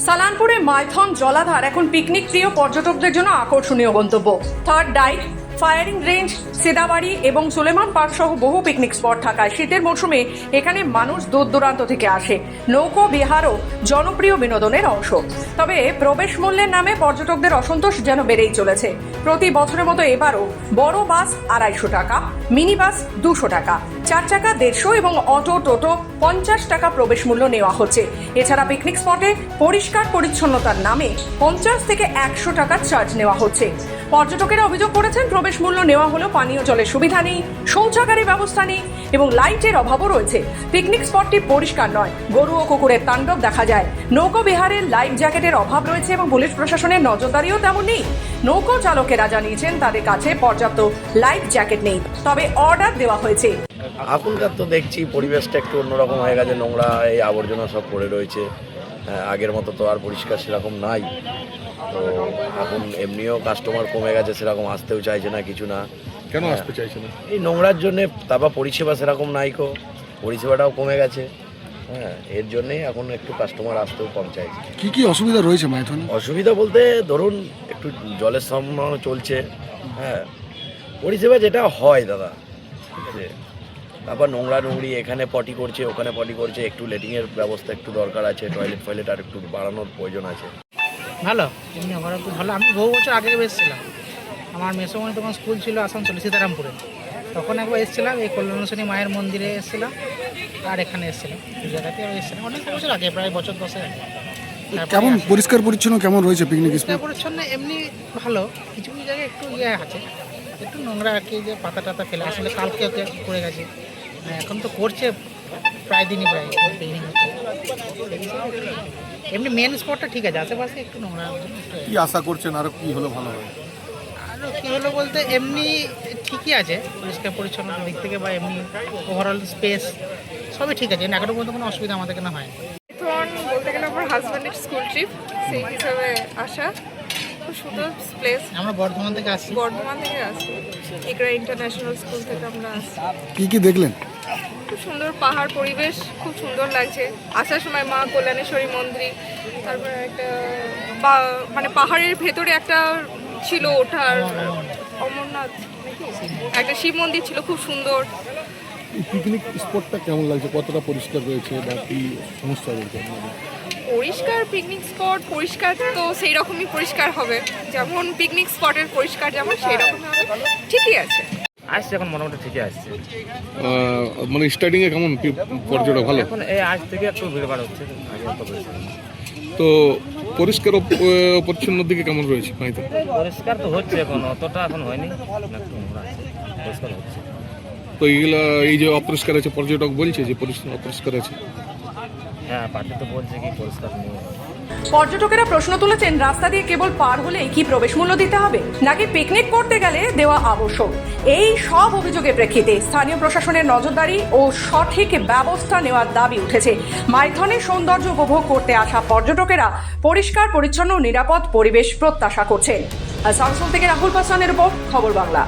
সালানপুরে মাইথন জলাধার এখন পিকনিক প্রিয় পর্যটকদের জন্য আকর্ষণীয় গন্তব্য। থার্ড ডাইট, ফায়ারিং রেঞ্জ, সেদাবাড়ি এবং সুলেমান পার্ক সহ বহু পিকনিক স্পট থাকায় শীতের মৌসুমে এখানে মানুষ দূর দূরান্ত থেকে আসে। নৌকো বিহারও জনপ্রিয় বিনোদনের অংশ। তবে প্রবেশ মূল্যের নামে পর্যটকদের অসন্তোষ যেন বেড়েই চলেছে। প্রতি বছরের মতো এবারও বড় বাস 250 টাকা, মিনি বাস 200 টাকা, 4 চাকা 150 এবং অটো টোটো 50 টাকা প্রবেশ মূল্য নেওয়া হচ্ছে। এছাড়া পিকনিক স্পটে পরিষ্কার পরিচ্ছন্নতার নামে 50 থেকে 100 টাকা চার্জ নেওয়া হচ্ছে। পর্যটকেরা অভিযোগ করেছেন প্রবেশ মূল্য নেওয়া হলেও পানীয় জলের সুবিধা নেই, শৌচাগারের ব্যবস্থা নেই এবং লাইটের অভাবও রয়েছে। পিকনিক স্পটটি পরিষ্কার নয়, গরু ও কুকুরের তাণ্ডব দেখা যায়। নৌকো বিহারের লাইফ জ্যাকেটের অভাব রয়েছে এবং পুলিশ প্রশাসনের নজরদারিও তেমন নেই। নৌকো চালকেরা জানিয়েছেন তাদের কাছে পর্যাপ্ত লাইফ জ্যাকেট নেই, তবে অর্ডার দেওয়া হয়েছে। এখনকার তো দেখছি পরিবেশটা একটু অন্যরকম হয়ে গেছে, নোংরা এই আবর্জনা সব পড়ে রয়েছে। আগের মতো তো আর পরিষ্কার সেরকম নাই। তো এখন এমনিও কাস্টমার কমে গেছে, সেরকম আসতেও চাইছে না, কিছু না। কেন আসতে চাইছে না? এই নোংরার জন্যে, তারপর পরিষেবা সেরকম নাই, পরিষেবাটাও কমে গেছে। এর জন্যেই এখন একটু কাস্টমার আসতেও কম চাইছে। কি কি অসুবিধা রয়েছে মাইথনে? অসুবিধা বলতে ধরুন একটু জলের সম্ভাবনা চলছে, পরিষেবা যেটা হয় দাদা, ঠিক আছে। তারপর নোংরা নোংরি, এখানে পটি করছে, ওখানে পটি করছে, একটু লেটিংয়ের ব্যবস্থা একটু দরকার আছে, টয়লেট আর একটু বাড়ানোর প্রয়োজন আছে। ভালো, এমনি ওরা খুব ভালো। আমি বহু বছর আগে এসেছিলাম, আমার মেসোমণি তখন স্কুল ছিল আসানসোলে সীতারামপুরে, তখন একবার এসেছিলাম, এই কল্যাণেশ্বরী মায়ের মন্দিরে এসেছিলাম, আর এখানে এসেছিলাম, এই জায়গাতে এসেছিলাম অনেক বছর আগে, প্রায় বছর 10 আগে। কেমন পরিষ্কার পরিচ্ছন্ন কেমন রয়েছে পিকনিক পরিষ্কার স্পট? পরিচ্ছন্ন এমনি ভালো, কিছু কিছু জায়গায় একটু আছে, একটু নোংরা আর কি, যে পাতা টাতা ফেলে আসলে কালকে করে গেছে, এখন তো করছে প্রায় দিনই, প্রায় পিকনিক হচ্ছে। এমনি মেন স্পটটা ঠিক আছে, আশেপাশে একটু নোংরা। কি আশা করছেন আরো কি হলো ভালো হয়? আরও কী হলো বলতে এমনি ঠিকই আছে, পরিষ্কার পরিচ্ছন্নতার দিক থেকে বা এমনি ওভারঅল স্পেস সবই ঠিক আছে, এখনো পর্যন্ত কোনো অসুবিধা আমাদের কেন হয়। এখন বলতে গেলে আমার হাজব্যান্ডের স্কুল ট্রিপ, সেই হিসাবে আসা। খুব সুন্দর প্লেস। আমরা বর্ধমান থেকে আসছি। বর্ধমান থেকে আসি, এগরা ইন্টারন্যাশনাল স্কুল থেকে আমরা আসি। কি কি দেখলেন? খুব সুন্দর পাহাড় পরিবেশ, খুব সুন্দর লাগছে। আসার সময় মা কল্যাণেশ্বরী মন্দির, তারপরে একটা মানে পাহাড়ের ভেতরে একটা ছিল ওঠার, অমরনাথ একটা শিব মন্দির ছিল, খুব সুন্দর। পিকনিক স্পটটা কেমন লাগছে? কতটা পরিষ্কার রয়েছে বা কি সমস্যা রয়েছে? পরিষ্কার পিকনিক স্পট, পরিষ্কার তো সেই রকমই পরিষ্কার হবে, যেমন পিকনিক স্পটের পরিষ্কার যেমন সেই রকমই হবে, ঠিকই আছে। আসছে এখন মোটামুটি ঠিকই আসছে। মানে স্টার্টিং এ কেমন পর্যটক ভালো? এখন এই আজ থেকে একটু ভিড়ভাড় হচ্ছে, আগে অত বেশি না। তো পরিষ্কার পরিচ্ছন্ন দিকে কেমন রয়েছে মাইথন? পরিষ্কার তো হচ্ছে, এখন অতটা এখন হয়নি, একটু নোংরা আছে, পরিষ্কার হচ্ছে। তো এইগুলা এই যে অপরিষ্কার আছে, পর্যটক বলছে যে অপরিষ্কার আছে। হ্যাঁ, পার্টি তো বলছে কি পরিষ্কার নেই। পর্যটকেরা প্রশ্ন তুলেছেন, রাস্তা দিয়ে কেবল পার হলেই কি প্রবেশ মূল্য দিতে হবে, নাকি পিকনিক করতে গেলে দেওয়া আবশ্যক? এই সব অভিযোগের প্রেক্ষিতে স্থানীয় প্রশাসনের নজরদারি ও সঠিক ব্যবস্থা নেওয়ার দাবি উঠেছে। মাইথনের সৌন্দর্য উপভোগ করতে আসা পর্যটকেরা পরিষ্কার পরিচ্ছন্ন নিরাপদ পরিবেশ প্রত্যাশা করছেন। আসানসোল থেকে রাহুল পাসওয়ানের রিপোর্ট, খবর বাংলা।